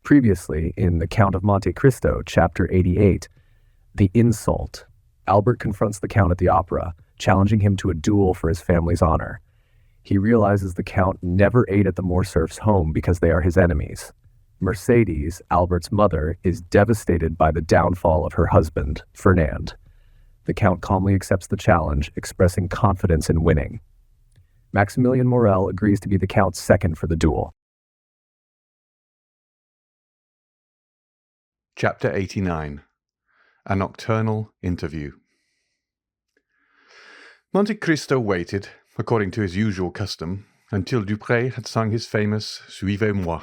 Previously, in The Count of Monte Cristo, Chapter 88, The Insult, Albert confronts the Count at the opera, challenging him to a duel for his family's honor. He realizes the Count never ate at the Morcerfs' home because they are his enemies. Mercedes, Albert's mother, is devastated by the downfall of her husband, Fernand. The Count calmly accepts the challenge, expressing confidence in winning. Maximilian Morel agrees to be the Count's second for the duel. Chapter 89. A Nocturnal Interview. Monte Cristo waited, according to his usual custom, until Dupré had sung his famous Suivez-moi.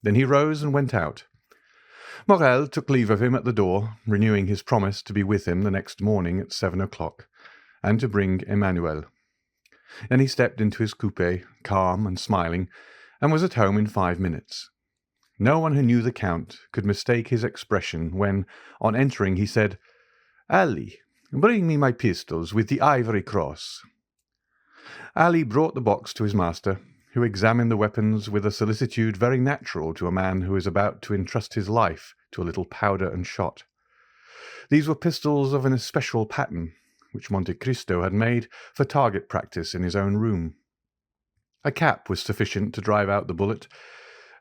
Then he rose and went out. Morel took leave of him at the door, renewing his promise to be with him the next morning at 7 o'clock, and to bring Emmanuel. Then he stepped into his coupé, calm and smiling, and was at home in 5 minutes. No one who knew the Count could mistake his expression when, on entering, he said, "Ali, bring me my pistols with the ivory cross." Ali brought the box to his master, who examined the weapons with a solicitude very natural to a man who is about to entrust his life to a little powder and shot. These were pistols of an especial pattern, which Monte Cristo had made for target practice in his own room. A cap was sufficient to drive out the bullet,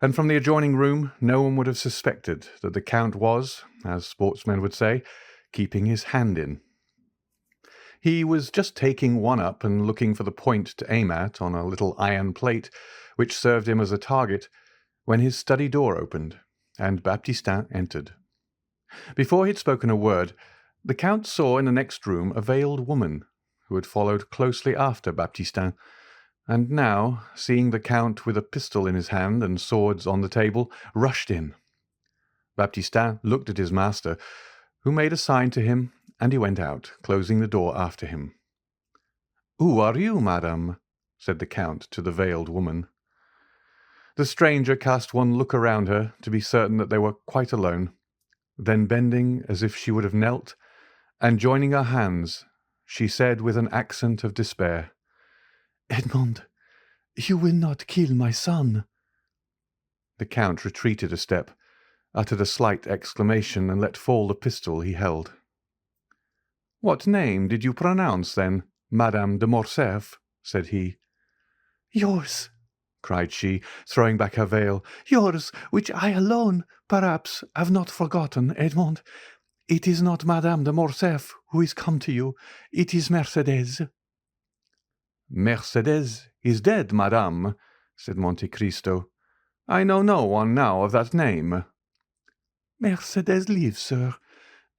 and from the adjoining room no one would have suspected that the Count was, as sportsmen would say, keeping his hand in. He was just taking one up and looking for the point to aim at on a little iron plate which served him as a target, when his study door opened, and Baptistin entered. Before he had spoken a word, the Count saw in the next room a veiled woman, who had followed closely after Baptistin, and now, seeing the Count with a pistol in his hand and swords on the table, rushed in. Baptistin looked at his master, who made a sign to him, and he went out, closing the door after him. "Who are you, madame?" said the Count to the veiled woman. The stranger cast one look around her to be certain that they were quite alone. Then bending as if she would have knelt, and joining her hands, she said with an accent of despair, "Edmond, you will not kill my son." The Count retreated a step, uttered a slight exclamation, and let fall the pistol he held. "What name did you pronounce, then, Madame de Morcerf?" said he. "Yours," cried she, throwing back her veil, "yours, which I alone, perhaps, have not forgotten, Edmond. It is not Madame de Morcerf who is come to you, it is Mercedes." "Mercedes is dead, madame," said Monte Cristo. "I know no one now of that name." "Mercedes lives, sir,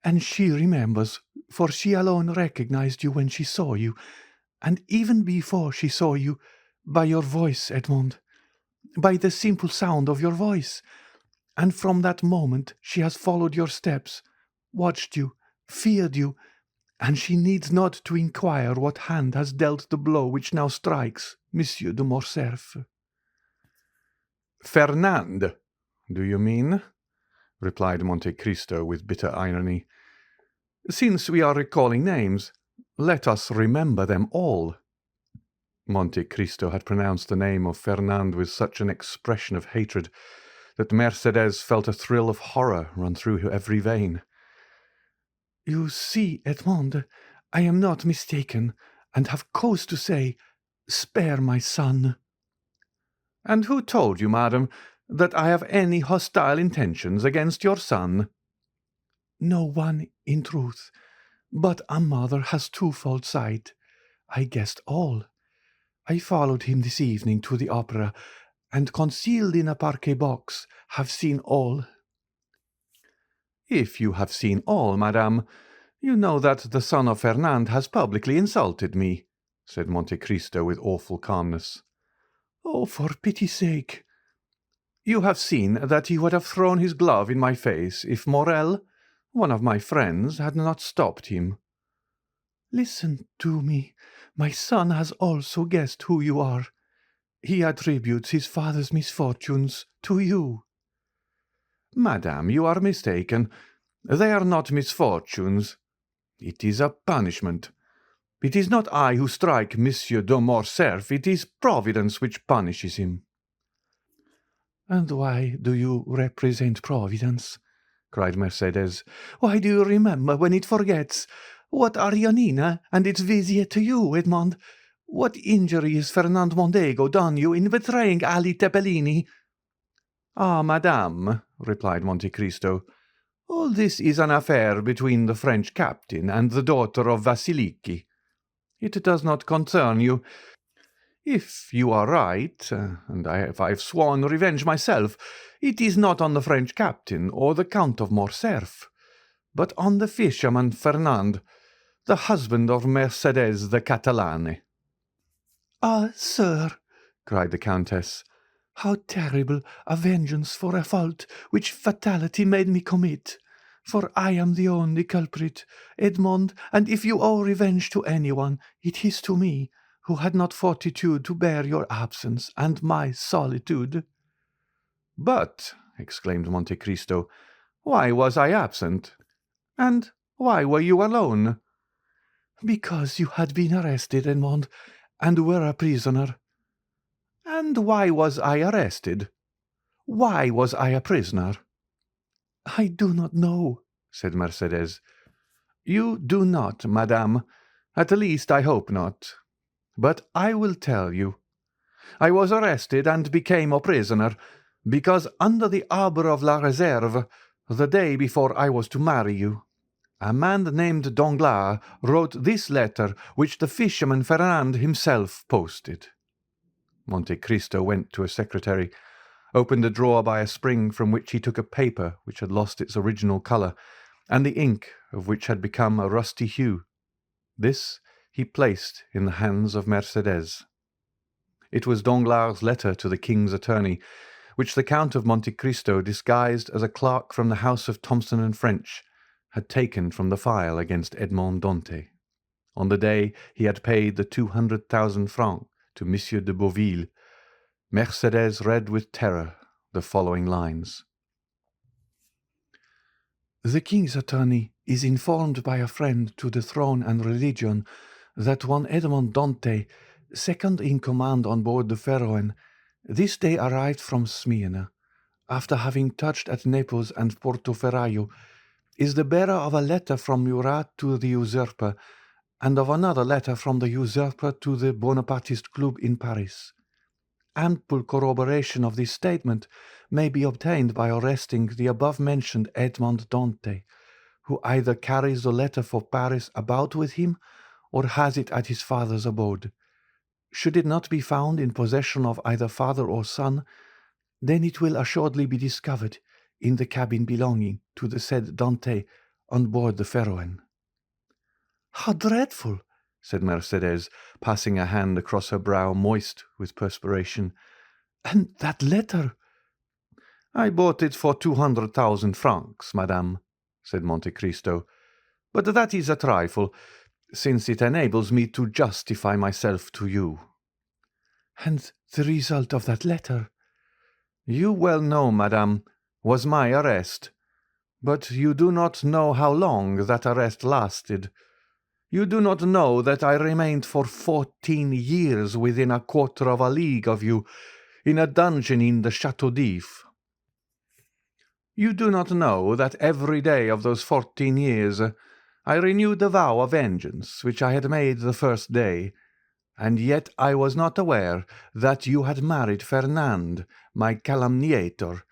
and she remembers, for she alone recognized you when she saw you, and even before she saw you, by your voice, Edmond, by the simple sound of your voice, and from that moment she has followed your steps, watched you, feared you, and she needs not to inquire what hand has dealt the blow which now strikes Monsieur de Morcerf." "Fernand, do you mean?" replied Monte Cristo with bitter irony. "Since we are recalling names, let us remember them all." Monte Cristo had pronounced the name of Fernand with such an expression of hatred that Mercedes felt a thrill of horror run through her every vein. "You see, Edmond, I am not mistaken, and have cause to say, spare my son." "And who told you, madam, that I have any hostile intentions against your son?" "No one, in truth, but a mother has twofold sight. I guessed all. I followed him this evening to the opera, and concealed in a parquet box, have seen all." "If you have seen all, madame, you know that the son of Fernand has publicly insulted me," said Monte Cristo with awful calmness. "Oh, for pity's sake!" "You have seen that he would have thrown his glove in my face if Morel, one of my friends, had not stopped him." "Listen to me. My son has also guessed who you are. He attributes his father's misfortunes to you." "Madame, you are mistaken. They are not misfortunes. It is a punishment. It is not I who strike Monsieur de Morcerf, it is Providence which punishes him." "And why do you represent Providence?" cried Mercedes. "Why do you remember when it forgets? What are Janina and its vizier to you, Edmond? What injury is Fernand Mondego done you in betraying Ali Tepelini?" "Ah, madame," replied Monte Cristo, "all this is an affair between the French captain and the daughter of Vasiliki. It does not concern you. If you are right, and if I have sworn revenge myself, it is not on the French captain or the Count of Morcerf, but on the fisherman Fernand, the husband of Mercedes the Catalane." "Ah, sir," cried the Countess, "how terrible a vengeance for a fault which fatality made me commit! For I am the only culprit, Edmond, and if you owe revenge to anyone, it is to me, who had not fortitude to bear your absence and my solitude." "But," exclaimed Monte Cristo, "why was I absent? And why were you alone?" "Because you had been arrested, Edmond, and were a prisoner." "And why was I arrested? Why was I a prisoner?" "I do not know," said Mercedes. "You do not, madame. At least I hope not. But I will tell you. I was arrested and became a prisoner because under the arbour of La Réserve, the day before I was to marry you, a man named Danglars wrote this letter which the fisherman Fernand himself posted." Monte Cristo went to a secretary, opened a drawer by a spring from which he took a paper which had lost its original colour, and the ink of which had become a rusty hue. This he placed in the hands of Mercedes. It was Danglars' letter to the king's attorney, which the Count of Monte Cristo, disguised as a clerk from the house of Thomson and French, had taken from the file against Edmond Dantes, on the day he had paid the 200,000 francs to Monsieur de Beauville. Mercedes read with terror the following lines: "The king's attorney is informed by a friend to the throne and religion that one Edmond Dantes, second in command on board the Pharaon, this day arrived from Smyrna, after having touched at Naples and Porto Ferraio, is the bearer of a letter from Murat to the usurper, and of another letter from the usurper to the Bonapartist Club in Paris. Ample corroboration of this statement may be obtained by arresting the above-mentioned Edmond Dantes, who either carries the letter for Paris about with him, or has it at his father's abode. Should it not be found in possession of either father or son, then it will assuredly be discovered in the cabin belonging to the said Dantes on board the Pharaon." "How dreadful!" said Mercedes, passing a hand across her brow moist with perspiration. "And that letter?" "I bought it for 200,000 francs, madame," said Monte Cristo, "but that is a trifle, since it enables me to justify myself to you." "And the result of that letter?" "You well know, madame, was my arrest. But you do not know how long that arrest lasted. You do not know that I remained for 14 years within a quarter of a league of you, in a dungeon in the Château d'If. You do not know that every day of those 14 years I renewed the vow of vengeance which I had made the first day, and yet I was not aware that you had married Fernand, my calumniator,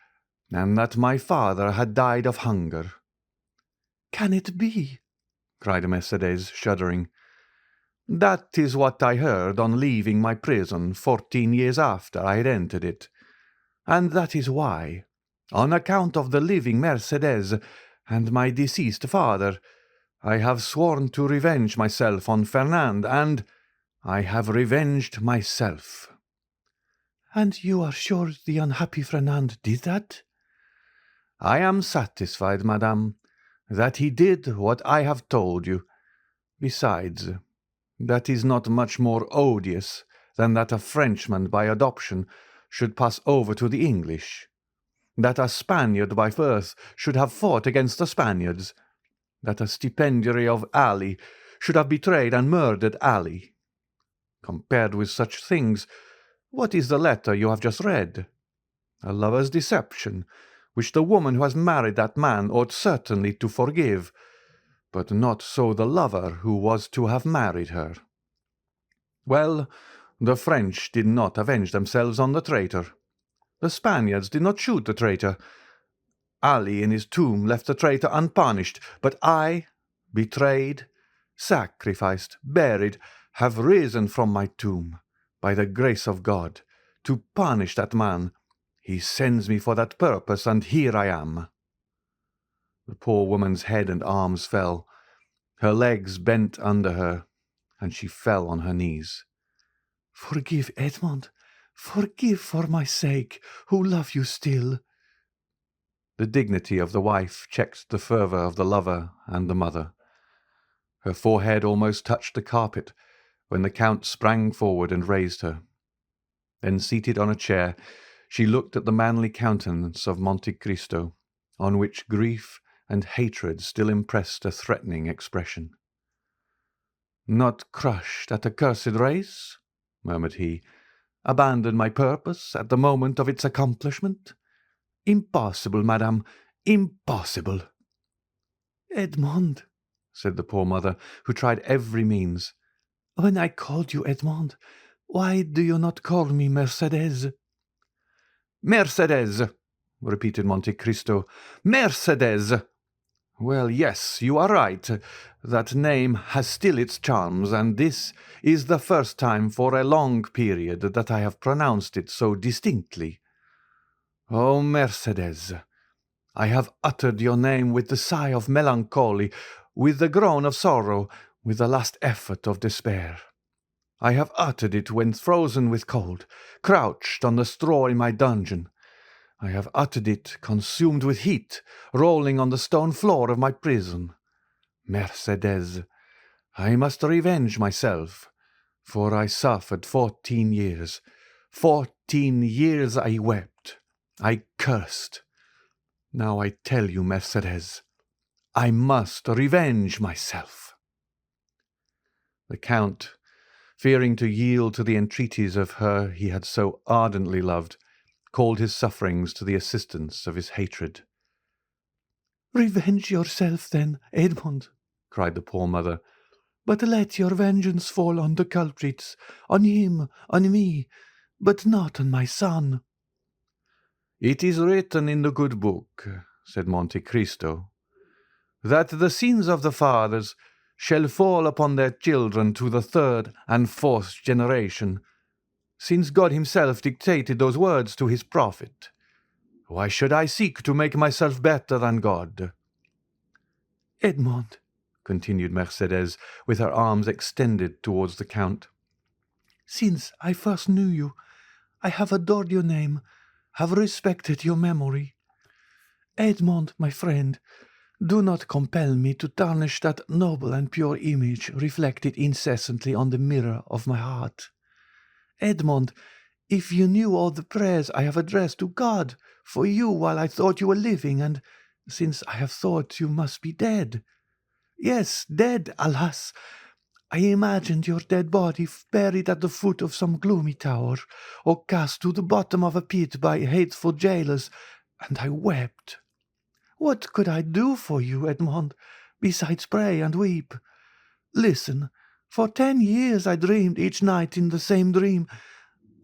and that my father had died of hunger." "Can it be?" cried Mercedes, shuddering. "That is what I heard on leaving my prison 14 years after I had entered it, and that is why, on account of the living Mercedes and my deceased father, I have sworn to revenge myself on Fernand, and I have revenged myself." "And you are sure the unhappy Fernand did that?" "I am satisfied, madame, that he did what I have told you. Besides, that is not much more odious than that a Frenchman by adoption should pass over to the English, that a Spaniard by birth should have fought against the Spaniards, that a stipendiary of Ali should have betrayed and murdered Ali. Compared with such things, what is the letter you have just read? a lover's deception, which the woman who has married that man ought certainly to forgive, but not so the lover who was to have married her. Well, the French did not avenge themselves on the traitor. The Spaniards did not shoot the traitor. Ali in his tomb left the traitor unpunished, but I, betrayed, sacrificed, buried, have risen from my tomb, by the grace of God, to punish that man. He sends me for that purpose, and here I am." The poor woman's head and arms fell. Her legs bent under her, and she fell on her knees. "Forgive, Edmond, forgive for my sake, who love you still." The dignity of the wife checked the fervour of the lover and the mother. Her forehead almost touched the carpet when the Count sprang forward and raised her. Then, seated on a chair, she looked at the manly countenance of Monte Cristo, on which grief and hatred still impressed a threatening expression. "Not crushed at a cursed race?" murmured he. "Abandon my purpose at the moment of its accomplishment? Impossible, madame, impossible." "Edmond," said the poor mother, who tried every means, "when I called you Edmond, why do you not call me Mercédès?" "Mercédès!" repeated Monte Cristo. "Mercédès! Well, yes, you are right. That name has still its charms, and this is the first time for a long period that I have pronounced it so distinctly. Oh, Mercédès! I have uttered your name with the sigh of melancholy, with the groan of sorrow, with the last effort of despair. I have uttered it when frozen with cold, crouched on the straw in my dungeon. I have uttered it consumed with heat, rolling on the stone floor of my prison. Mercédès, I must revenge myself, for I suffered 14 years. 14 years I wept, I cursed. Now I tell you, Mercédès, I must revenge myself." The Count, fearing to yield to the entreaties of her he had so ardently loved, called his sufferings to the assistance of his hatred. "Revenge yourself, then, Edmond," cried the poor mother, "but let your vengeance fall on the culprits, on him, on me, but not on my son." "It is written in the good book," said Monte Cristo, "that the sins of the fathers shall fall upon their children to the third and fourth generation, since God himself dictated those words to his prophet. Why should I seek to make myself better than God?" "Edmond," continued Mercédès, with her arms extended towards the Count, "since I first knew you, I have adored your name, have respected your memory. Edmond, my friend, do not compel me to tarnish that noble and pure image reflected incessantly on the mirror of my heart. Edmond, if you knew all the prayers I have addressed to God for you while I thought you were living, and since I have thought you must be dead. Yes, dead, alas! I imagined your dead body buried at the foot of some gloomy tower, or cast to the bottom of a pit by hateful jailers, and I wept. What could I do for you, Edmond, besides pray and weep? Listen, for 10 years I dreamed each night in the same dream.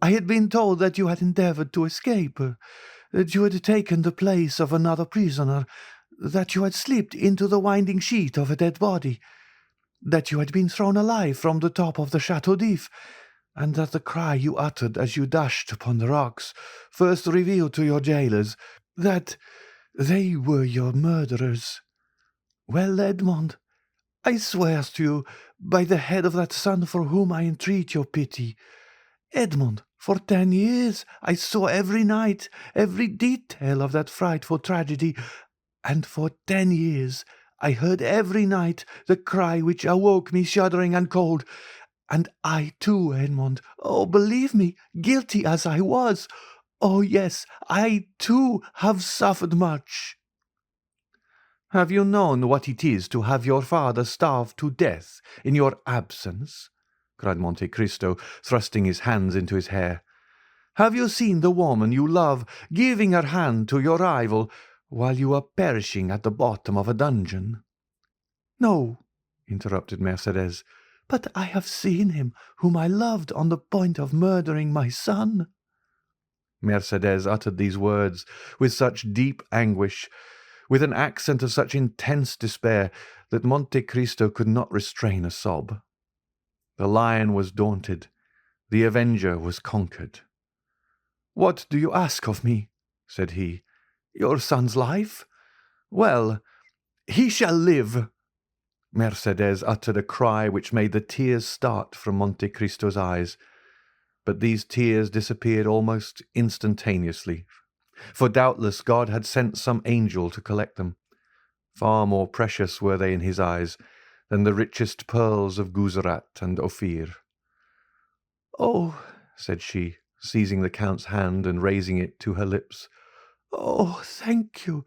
I had been told that you had endeavoured to escape, that you had taken the place of another prisoner, that you had slipped into the winding sheet of a dead body, that you had been thrown alive from the top of the Chateau d'If, and that the cry you uttered as you dashed upon the rocks first revealed to your jailers that they were your murderers. Well, Edmond, I swear to you, by the head of that son for whom I entreat your pity, Edmond, for 10 years I saw every night every detail of that frightful tragedy, and for 10 years I heard every night the cry which awoke me shuddering and cold. And I too, Edmond, oh, believe me, guilty as I was, oh yes, I too have suffered much." "Have you known what it is to have your father starve to death in your absence?" cried Monte Cristo, thrusting his hands into his hair. Have you seen the woman you love giving her hand to your rival while you are perishing at the bottom of a dungeon?" "No," interrupted Mercédès, "but I have seen him whom I loved on the point of murdering my son." Mercédès uttered these words with such deep anguish, with an accent of such intense despair, that Monte Cristo could not restrain a sob. The lion was daunted. The avenger was conquered. "What do you ask of me?" said he. "Your son's life? Well, he shall live." Mercédès uttered a cry which made the tears start from Monte Cristo's eyes, but these tears disappeared almost instantaneously, for doubtless God had sent some angel to collect them. Far more precious were they in his eyes than the richest pearls of Guzerat and Ophir. "Oh," said she, seizing the Count's hand and raising it to her lips. "Oh, thank you,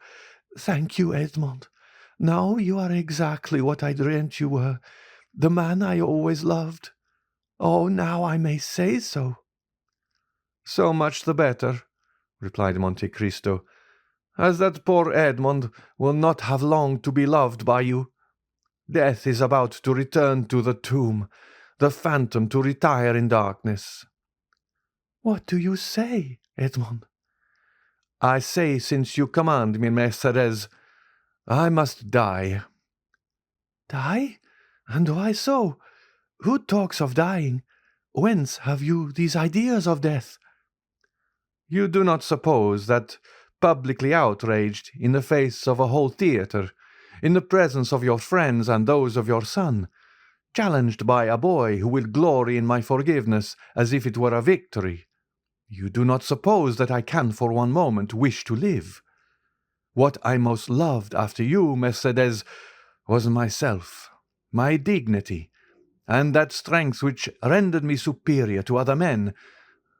Edmond. Now you are exactly what I dreamt you were, the man I always loved. Oh, now I may say so." "So much the better," replied Monte Cristo, "as that poor Edmond will not have long to be loved by you. Death is about to return to the tomb, the phantom to retire in darkness." "What do you say, Edmond?" "I say, since you command me, Mercédès, I must die." "Die? And why so? Who talks of dying? Whence have you these ideas of death?" "You do not suppose that, publicly outraged, in the face of a whole theatre, in the presence of your friends and those of your son, challenged by a boy who will glory in my forgiveness as if it were a victory, you do not suppose that I can for one moment wish to live? What I most loved after you, Mercédès, was myself, my dignity, and that strength which rendered me superior to other men.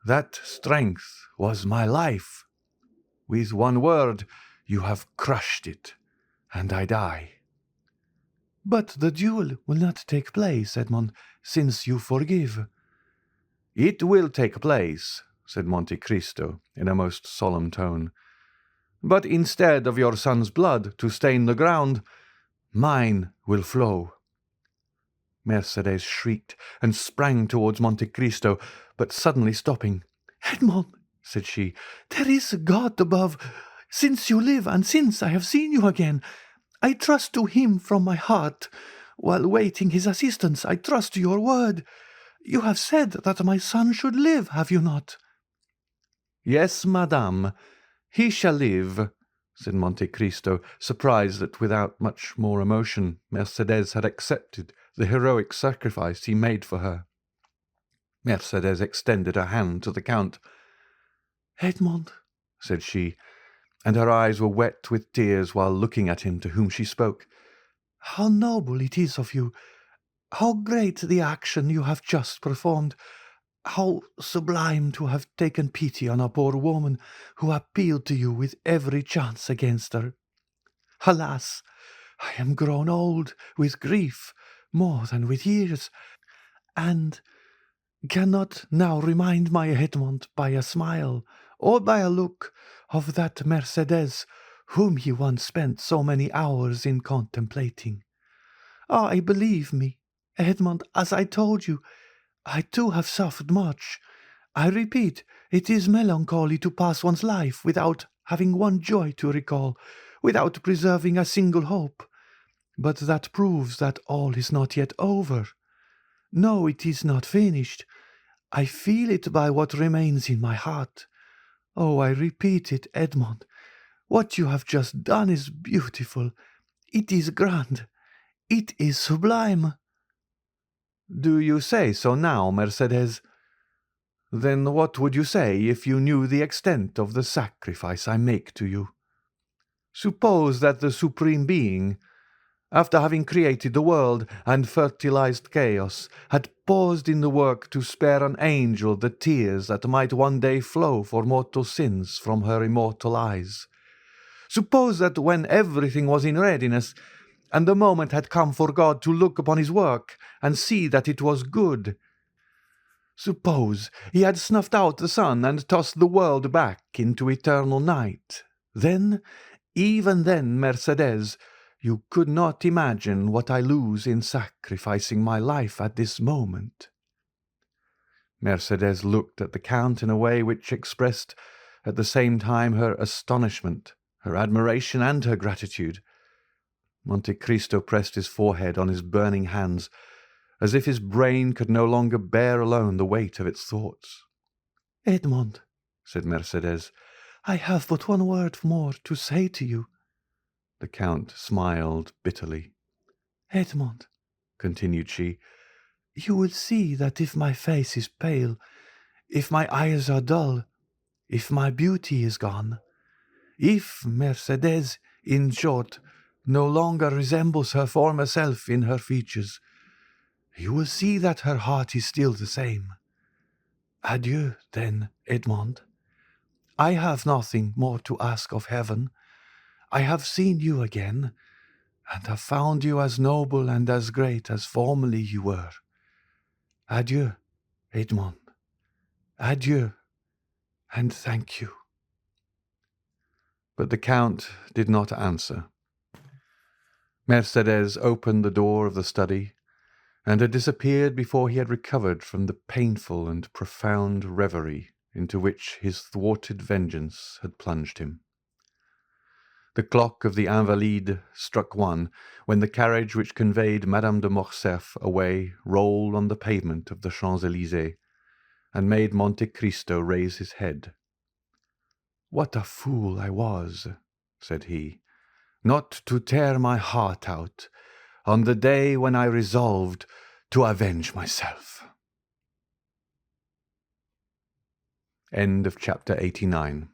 That strength was my life. With one word, you have crushed it, and I die." "But the duel will not take place, Edmond, since you forgive." "It will take place," said Monte Cristo in a most solemn tone. "But instead of your son's blood to stain the ground, mine will flow." Mercédès shrieked and sprang towards Monte Cristo, but suddenly stopping. "Edmond," said she, "there is a God above. Since you live, and since I have seen you again, I trust to him from my heart. While waiting his assistance, I trust to your word. You have said that my son should live, have you not?" "Yes, madame, he shall live," said Monte Cristo, surprised that without much more emotion Mercédès had accepted the heroic sacrifice he made for her. Mercédès extended her hand to the Count. "Edmond," said she, and her eyes were wet with tears while looking at him to whom she spoke, "how noble it is of you! How great the action you have just performed! How sublime to have taken pity on a poor woman who appealed to you with every chance against her! Alas, I am grown old with grief more than with years, and cannot now remind my Edmond by a smile or by a look of that Mercédès whom he once spent so many hours in contemplating. Ah, believe me, Edmond, as I told you, I too have suffered much. I repeat, it is melancholy to pass one's life without having one joy to recall, without preserving a single hope. But that proves that all is not yet over. No, it is not finished. I feel it by what remains in my heart. Oh, I repeat it, Edmond. What you have just done is beautiful. It is grand. It is sublime." "Do you say so now, Mercédès? Then what would you say if you knew the extent of the sacrifice I make to you? Suppose that the Supreme Being, after having created the world and fertilized chaos, had paused in the work to spare an angel the tears that might one day flow for mortal sins from her immortal eyes. Suppose that when everything was in readiness, and the moment had come for God to look upon his work and see that it was good, Suppose he had snuffed out the sun and tossed the world back into eternal night. Then, even then, Mercedes, you could not imagine what I lose in sacrificing my life at this moment." Mercedes looked at the Count in a way which expressed at the same time her astonishment, her admiration, and her gratitude. Monte Cristo pressed his forehead on his burning hands, as if his brain could no longer bear alone the weight of its thoughts. "Edmond," said Mercedes. "I have but one word more to say to you." The Count smiled bitterly. "Edmond," continued she, "you will see that if my face is pale, if my eyes are dull, if my beauty is gone, if Mercedes, in short, no longer resembles her former self in her features, you will see that her heart is still the same. Adieu, then, Edmond. I have nothing more to ask of heaven. I have seen you again, and have found you as noble and as great as formerly you were. Adieu, Edmond. Adieu, and thank you." But the Count did not answer. Mercedes opened the door of the study, and had disappeared before he had recovered from the painful and profound reverie into which his thwarted vengeance had plunged him. The clock of the Invalides struck 1 when the carriage which conveyed Madame de Morcerf away rolled on the pavement of the Champs-Élysées, and made Monte Cristo raise his head. "What a fool I was," said he, "not to tear my heart out on the day when I resolved to avenge myself." End of chapter 89.